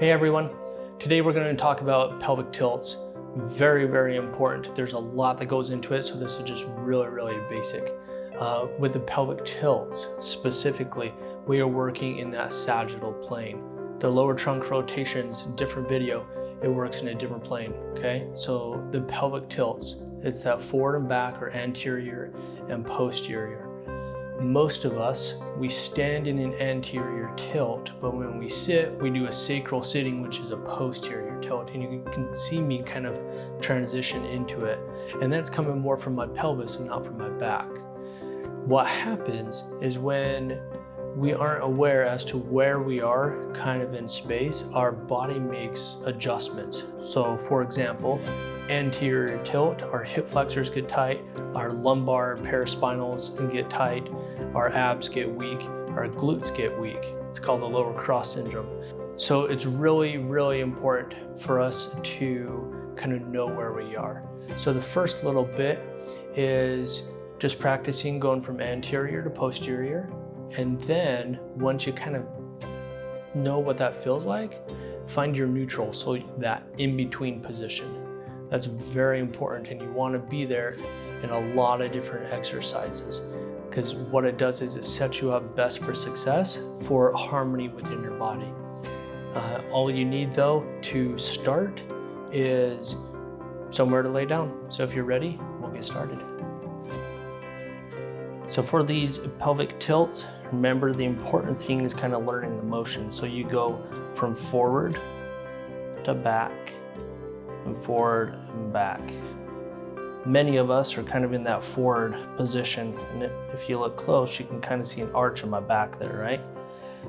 Hey everyone, today we're going to talk about pelvic tilts. Very, very important. There's a lot that goes into it, so this is just really basic. With the pelvic tilts specifically, we are working in that sagittal plane. The lower trunk rotations, different video, it works in a different plane, okay? So the pelvic tilts, it's that forward and back or anterior and posterior. Most of us, we stand in an anterior tilt, but when we sit, we do a sacral sitting, which is a posterior tilt. And you can see me kind of transition into it. And that's coming more from my pelvis and not from my back. What happens is when we aren't aware as to where we are kind of in space, our body makes adjustments. So for example, anterior tilt, our hip flexors get tight, our lumbar paraspinals get tight, our abs get weak, our glutes get weak. It's called the lower cross syndrome. So it's really important for us to kind of know where we are. So the first little bit is just practicing going from anterior to posterior. And then once you kind of know what that feels like, find your neutral, so that in-between position. That's very important, and you want to be there in a lot of different exercises, because what it does is it sets you up best for success for harmony within your body. All you need though to start is somewhere to lay down. So if you're ready, we'll get started. So for these pelvic tilts, remember the important thing is kind of learning the motion. So you go from forward to back and forward and back. Many of us are kind of in that forward position. And if you look close, you can kind of see an arch in my back there, right?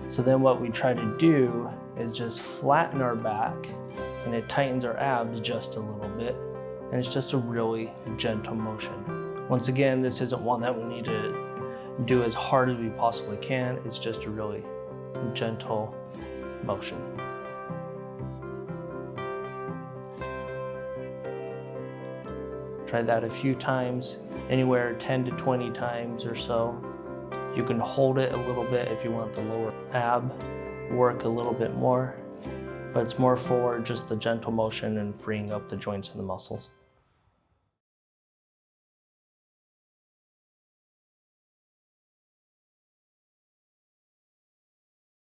So then what we try to do is just flatten our back, and it tightens our abs just a little bit. And it's just a really gentle motion. Once again, this isn't one that we need to do as hard as we possibly can. It's just a really gentle motion. Try that a few times, anywhere 10 to 20 times or so. You can hold it a little bit if you want the lower ab work a little bit more, but it's more for just the gentle motion and freeing up the joints and the muscles.